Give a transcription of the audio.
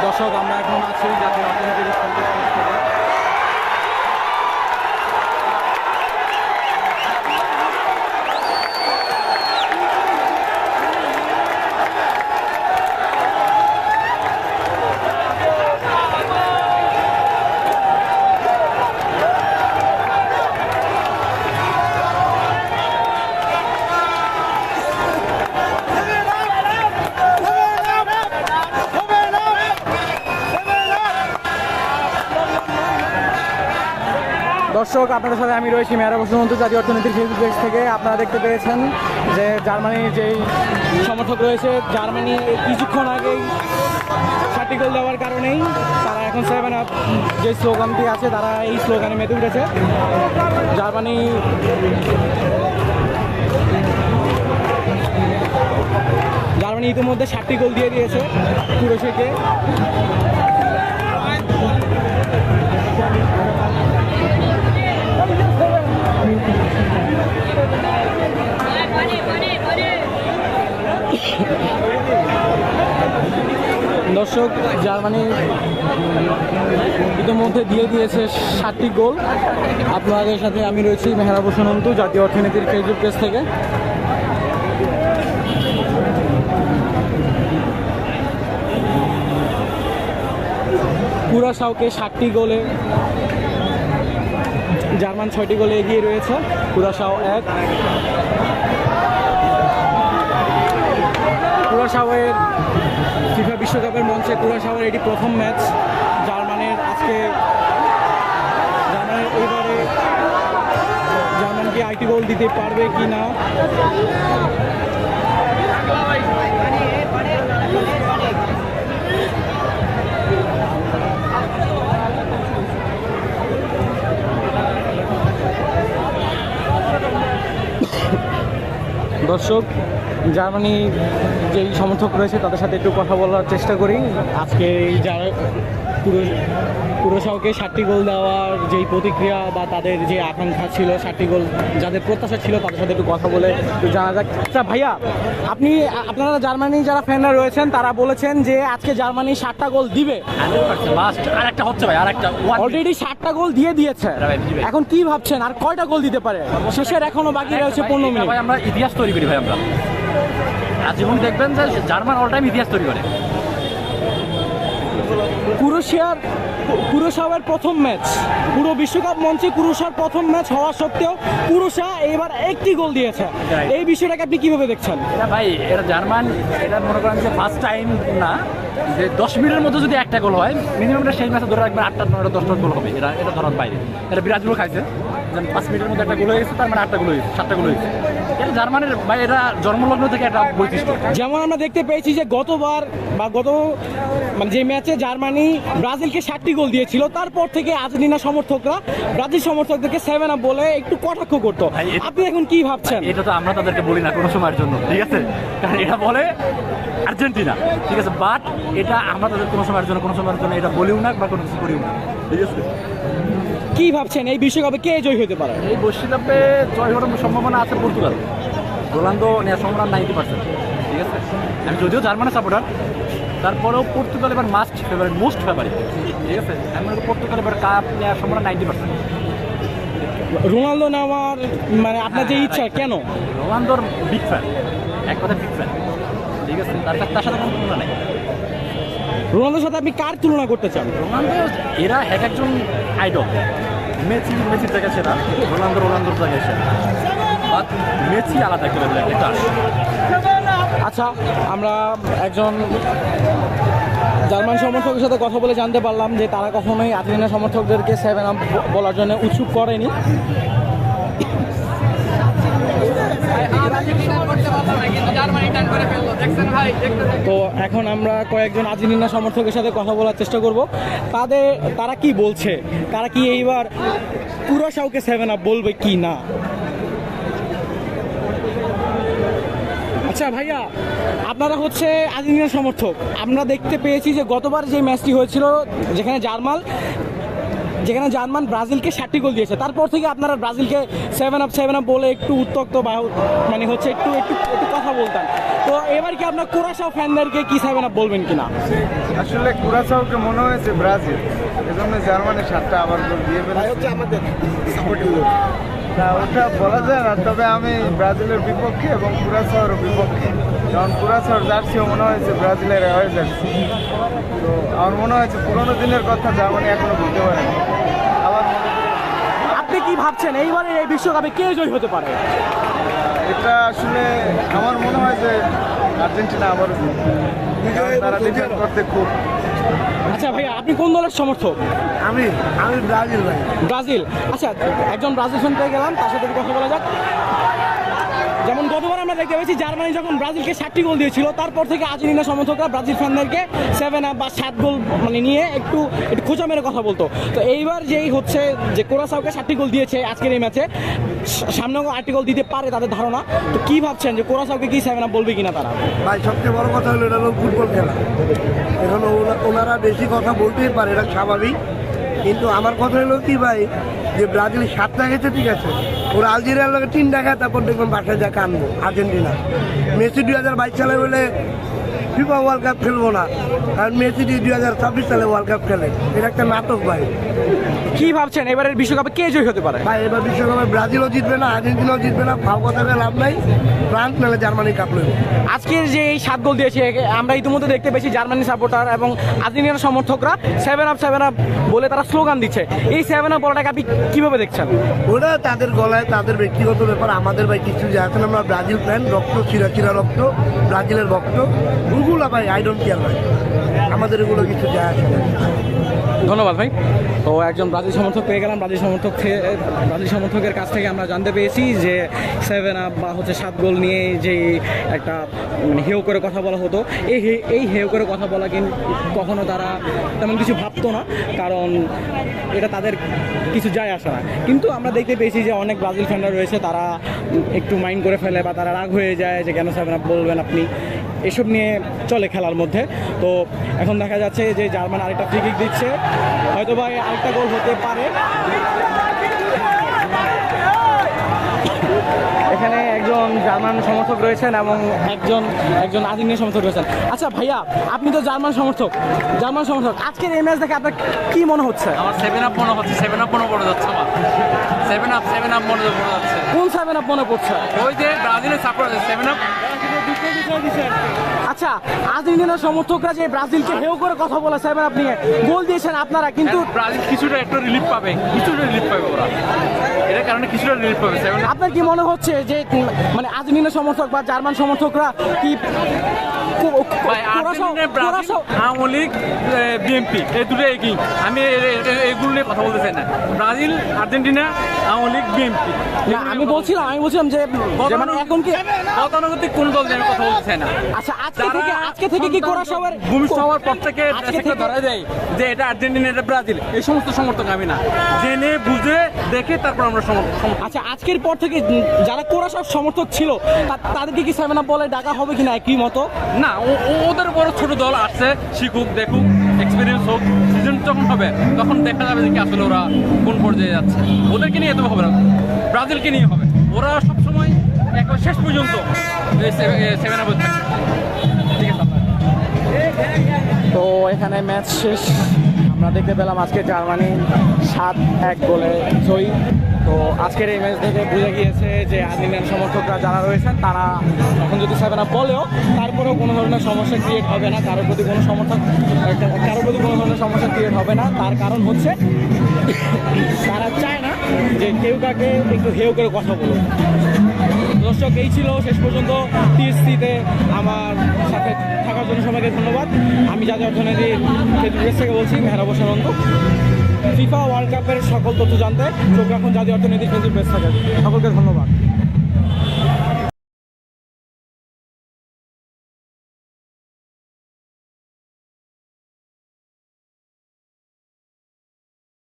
দর্শক, আমরা এখন আছি জাতীয় অর্থনীতির দর্শক, আপনাদের সাথে আমি রয়েছি মেহরাব হোসেন অন্তু, জাতীয় অর্থনীতির ফেসবুক পেজ থেকে। আপনারা দেখতে পেয়েছেন যে জার্মানির যেই সমর্থক রয়েছে, জার্মানি কিছুক্ষণ আগেই 60 গোল দেওয়ার কারণেই তারা এখন 7 আপ যে স্লোগানটি আছে, তারা এই স্লোগানে মেতে উঠেছে। জার্মানি ইতিমধ্যে 60টি গোল দিয়ে দিয়েছে কুরোশিয়াকে। দর্শক, জার্মানি ইতিমধ্যে দিয়ে দিয়েছে 60টি গোল। আপনাদের সাথে আমি রয়েছি মেহরাব হোসেন অন্তু, জাতীয় অর্থনীতির ফেসবুক পেজ থেকে। কুরাসাওকে 60টি গোলে, জার্মান 6টি গোলে এগিয়ে রয়েছে। কুরাসাও 1। কুরাসাওয়ের ফিফা বিশ্বকাপের মঞ্চে কুরাসাওয়ের এটি প্রথম ম্যাচ জার্মানের। এইবারে জার্মানকে 8টি গোল দিতে পারবে কি না। দর্শক, জার্মানি যেই সমর্থক রয়েছে তাদের সাথে একটু কথা বলার চেষ্টা করি। আজকে এই যারা কুরাসাওকে 60টি গোল দেওয়ার যেই প্রতিক্রিয়া বা তাদের যে আকাঙ্ক্ষা ছিল, 60টি গোল যাদের প্রত্যাশা ছিল, তাদের সাথে একটু কথা বলে একটু জানা যাক। আচ্ছা ভাইয়া, আপনারা জার্মানি যারা ফ্যানরা রয়েছেন তারা বলেছেন যে আজকে জার্মানি 60টা গোল দিবে। অলরেডি 60টা গোল দিয়ে দিয়েছে। এখন কি ভাবছেন আর কয়টা গোল দিতে পারে? শেষের এখনো বাকি রয়েছে 15 মিনিট। আমরা ইতিহাস তৈরি করি ভাই। আমরা আজীবন দেখবেন যে জার্মান অল টাইম ইতিহাস তৈরি করে। কুরাসাওয়ের প্রথম ম্যাচ, পুরো বিশ্বকাপ মঞ্চে কুরাসার প্রথম ম্যাচ হওয়া সত্ত্বেও কুরাসা এবার 1টি গোল দিয়েছে। এই বিষয়টাকে আপনি কিভাবে দেখছেন? ভাই, এটা জার্মান, এটা মনে করেন যে ফার্স্ট টাইম না যে 10 মিনিটের মধ্যে যদি একটা গোল হয়, মিনিমাম সেই ম্যাচে ধরে রাখবেন 8টা 9টা 10টা গোল হবে। এটা ধরার বাইরে। এটা ব্রাজিলও খাইছে, 5 মিনিটের মধ্যে একটা গোল হয়ে গেছে, তার মানে 8টা গোল হয়েছে, 7টা গোল হয়েছে। এটা জার্মানের ভাই, এটা জন্মলগ্ন থেকে একটা বৈশিষ্ট্য। যেমন আমরা দেখতে পেয়েছি যে যে ম্যাচে জার্মানি ব্রাজিলকে 60টি গোল দিয়েছিল, তারপর থেকে আর্জেন্টিনা সমর্থকরা ব্রাজিল সমর্থকদেরকে 7 আপ বলে একটু কটাক্ষ করতো। আপনি এখন কি ভাবছেন? এটা তো আমরা তাদেরকে বলি না কোনো সময়ের জন্য, ঠিক আছে? কারণ এটা বলে আর্জেন্টিনা, ঠিক আছে? বাট এটা আমরা তাদের কোনো সময়ের জন্য এটা বলিও না বা কোনো কিছু করিও না, ঠিক আছে? কি ভাবছেন এই বিশ্বকাপে কে জয় হতে পারে? এই বিশ্বকাপে জয় হওয়ার সম্ভাবনা আছে পর্তুগাল। রোনালদো নেওয়ার সম্ভাবনা 90%, ঠিক আছে? আমি যদিও জার্মানের সাপোর্টার, তারপরেও পর্তুগাল এবার মোস্ট ফেভারিট, ঠিক আছে? আমি মনে করি পর্তুগাল এবার কাপ নেওয়ার সম্ভাবনা 90%। রোনালদো নেওয়ার মানে আপনার যে ইচ্ছা, কেন? রোনালদোর বিগ ফ্যান, এক কথা বিগ ফ্যান, ঠিক আছে? তার সাথে কোনো তুলনা নেই। রোনালদোর সাথে আপনি কার তুলনা করতে চান? রোনালদো এরা এক একজন আইডল। মেসির জায়গায় সেরা, রোনালদোর জায়গায় সেরা, বাট মেসি আলাদা একটা লেভেলের একটা। আচ্ছা, আমরা একজন জার্মান সমর্থকের সাথে কথা বলে জানতে পারলাম যে তারা কখনোই আর্জেন্টিনা সমর্থকদেরকে 7 আপ বলার জন্য উৎসুক করেনি। তো এখন আমরা কয়েকজন আর্জেন্টিনা সমর্থকের সাথে কথা বলার চেষ্টা করব। তারা কি বলছে, তারা কি এইবার কুরাসাওকে 7 আপ বলবে কি না। আচ্ছা ভাইয়া, আপনারা হচ্ছে আর্জেন্টিনা সমর্থক। আমরা দেখতে পেয়েছি যে গতবার যে ম্যাচটি হয়েছিল, যেখানে যেখানে জার্মান ব্রাজিলকে 7টি গোল দিয়েছে, তারপর থেকে আপনারা ব্রাজিলকে 7 আপ বলে একটু উত্তক্ত বা মানে হচ্ছে একটু একটু একটু কথা বলতেন। তো এবার কি আপনার কুরাশাও ফ্যানদেরকে কি 7 আপ বলবেন কিনা? আসলে কুরাসাওকে মনে হয়েছে ব্রাজিল, এজন্য জার্মানি 7টা আবার গোল দিয়ে ফেলেছে। আমাদের না, ওটা বলা যায় না, তবে আমি ব্রাজিলের বিপক্ষে এবং কুরাসাওয়ার বিপক্ষে। কারণ কুরাসাওয়ার জার্সিও মনে হয়েছে ব্রাজিলের হয়ে জার্সি। তো আমার মনে হয়েছে পুরোনো দিনের কথা জার্মানি এখনো বুঝতে পারেনি। আবার আপনি কি ভাবছেন এইবারে এই বিশ্বকাপে কে জয় হতে পারে? এটা আসলে আমার মনে হয় যে আর্জেন্টিনা আবারও জিতবে। কারণ তারা ডিফেন্ড করতে খুব। আচ্ছা ভাইয়া, আপনি কোন দলের সমর্থক? আমি ব্রাজিল ভাই। ব্রাজিল। আচ্ছা, একজন ব্রাজিল ফ্যান পেয়ে গেলাম, তার সাথে একটু কথা বলা যাক। যেমন গতবার আমরা দেখতে পেয়েছি জার্মানি যখন ব্রাজিলকে 7টি গোল দিয়েছিল, তারপর থেকে আর্জেন্টিনা সমর্থকরা ব্রাজিল ফ্যানদেরকে 7 আপ বা 7 গোল মানে নিয়ে একটু খোঁচা মেরে কথা বলতো। তো এইবার যেই হচ্ছে যে কুরাসাওকে 7টি গোল দিয়েছে আজকের এই ম্যাচে, সামনেও 8টি গোল দিতে পারে তাদের ধারণা। তো কি ভাবছেন যে কুরাসাওকে কি 7 আপ বলবে কিনা তারা? ভাই সবচেয়ে বড় কথা হলো এটা হলো ফুটবল খেলা। এখন ওনারা বেশি কথা বলতেই পারে, এটা স্বাভাবিক। কিন্তু আমার কথা হলো কি ভাই, যে ব্রাজিল 7টা গেছে ঠিক আছে, ওরা আলজেরিয়ার লোকের 3টা খায়, তারপর দেখবেন বাসায় যা কানবো। আর্জেন্টিনা মেসি 2022 সালে বলে ফিফা ওয়ার্ল্ড কাপ খেলবো না, আর মেসি 2026 সালে ওয়ার্ল্ড কাপ খেলে। এটা একটা নাটক ভাই। কি ভাবছেন এবারের বিশ্বকাপে কে জয় হতে পারে? ভাই এবার বিশ্বকাপে ব্রাজিলও জিতবে না, আর্জেন্টিনাও জিতবে না, ফাও কথা বলে লাভ নাই। ফ্রান্স নাহলে জার্মানি কাপ নেবে। আজকের যে এই 7 গোল দিয়েছে, আমরা ইতিমধ্যে দেখতে পেয়েছি জার্মানি সাপোর্টার এবং আর্জেন্টিনার সমর্থকরা 7 আপ বলে তারা স্লোগান দিচ্ছে। এই 7 আপ বলাটাকে আপনি কিভাবে দেখছেন? ওরা তাদের গলায় তাদের ব্যক্তিগত ব্যাপার, আমাদের ভাই কিছু যায় আসে না। আমরা ব্রাজিল ফ্যান, রক্ত চিরা রক্ত, ব্রাজিলের ভক্ত। ওগুলো ভাই আই ডোন্ট কেয়ার ভাই, আমাদের এগুলো কিছু যায় আসে না। ধন্যবাদ ভাই। তো একজন ব্রাজিল সমর্থক পেয়ে গেলাম। ব্রাজিল সমর্থকের কাছ থেকে আমরা জানতে পেরেছি যে 7 আপ বা হচ্ছে 7 গোল নিয়ে যে একটা মানে হেউ করে কথা বলা হতো, এই হেউ করে কথা বলা কিন্তু কখনো তারা তেমন কিছু ভাবতো না, কারণ এটা তাদের কিছু যায় আসে না। কিন্তু আমরা দেখতে পেয়েছি যে অনেক ব্রাজিল ফ্যানরা রয়েছে, তারা একটু মাইন্ড করে ফেলে বা তারা রাগ হয়ে যায় যে কেন 7 আপ বলবেন আপনি, এসব নিয়ে চলে খেলার মধ্যে। তো এখন দেখা যাচ্ছে যে জার্মান আরেকটা ফ্রি কিক দিচ্ছে, হয়তো বা আরেকটা গোল হতে পারে। এখানে একজন জার্মান সমর্থক রয়েছেন এবং একজন আর্জেন্টিনা সমর্থক রয়েছেন। আচ্ছা ভাইয়া, আপনি তো জার্মান সমর্থক, আজকের এই ম্যাচ দেখে আপনার কি মনে হচ্ছে? আমার 7 আপ মনে হচ্ছে, 7 আপ মনে পড়ে যাচ্ছে আমার। 7 আপ মনে পড়ে যাচ্ছে। কোন 7 আপ মনে পড়ছে? ওই যে ব্রাজিলের সাপোর্ট 7 আপ। আচ্ছা, আর্জেন্টিনার সমর্থকরা যে ব্রাজিলকে হেউ করে কথা বলে 7 আপ নিয়ে গোল দিয়েছেন আপনারা, কিন্তু ব্রাজিল কিছুটা একটু রিলিফ পাবে ওরা, এর কারণে কিছুটা রিলিফ পাবে। আপনার কি মনে হচ্ছে যে মানে আর্জেন্টিনা সমর্থক বা জার্মান সমর্থকরা কি আওয়ামী লীগ বিএনপি এই দুটো একই, আমি এগুলো নিয়ে কথা বলতে চাই না। Brazil Argentina Awami League BNP আমি বলছিলাম যে মানে এখন কি গতানুগতিক কোন দল নিয়ে আমি কথা বলতে চাই না। আচ্ছা, আজকে থেকে কি কুরাসাওয়ার ভূমিষ্ঠ হওয়ার পর থেকে ধরা দেয় যে এটা আর্জেন্টিনা এটা ব্রাজিল, এই সমস্ত সমর্থক আমি না, জেনে বুঝে দেখে তারপর আমরা সমর্থন। আচ্ছা, আজকের পর থেকে যারা কুরাসাওয়ার সমর্থক ছিল তাদেরকে কি 7 আপ বলে ডাকা হবে কিনা একই মতো? না, ওদের বড় ছোট দল আসছে, শিখুক দেখুক, এক্সপিরিয়েন্স হোক, সিজন যখন হবে তখন দেখা যাবে যে কি আসলে ওরা কোন পর্যায়ে যাচ্ছে। ওদেরকে নিয়ে তো হবে না, ব্রাজিলকে নিয়ে হবে। ওরা সবসময় একবার শেষ পর্যন্ত 7 আপ থাকবে। ঠিক আছে। তো এখানে ম্যাচ শেষ, আমরা দেখতে পেলাম আজকে জার্মানি 7-1 গোলে জয়ী। তো আজকের এই ম্যাচ থেকে বুঝে গিয়েছে যে আর্জেন্টিনার সমর্থকরা যারা রয়েছেন তারা এখন যদি 7 আপ বলেও তারপরেও কোনো ধরনের সমস্যা ক্রিয়েট হবে না, কারোর প্রতি কোনো ধরনের সমস্যা ক্রিয়েট হবে না। তার কারণ হচ্ছে তারা চায় না যে কেউ কাকে একটু হেউ করে কথা বলুক। দর্শক, এই ছিল শেষ পর্যন্ত টিএসসিতে আমার সাথে থাকার জন্য সবাইকে ধন্যবাদ। আমি জাতীয় অর্থনীতির ফেসবুক থেকে বলছি, মেহরাব হোসেন অন্ত। ফিফা ওয়ার্ল্ড কাপের সকল তথ্য জানতে চোখ রাখুন জাতীয় অর্থনীতির ফেসবুক পেজ থেকে। সকলকে ধন্যবাদ।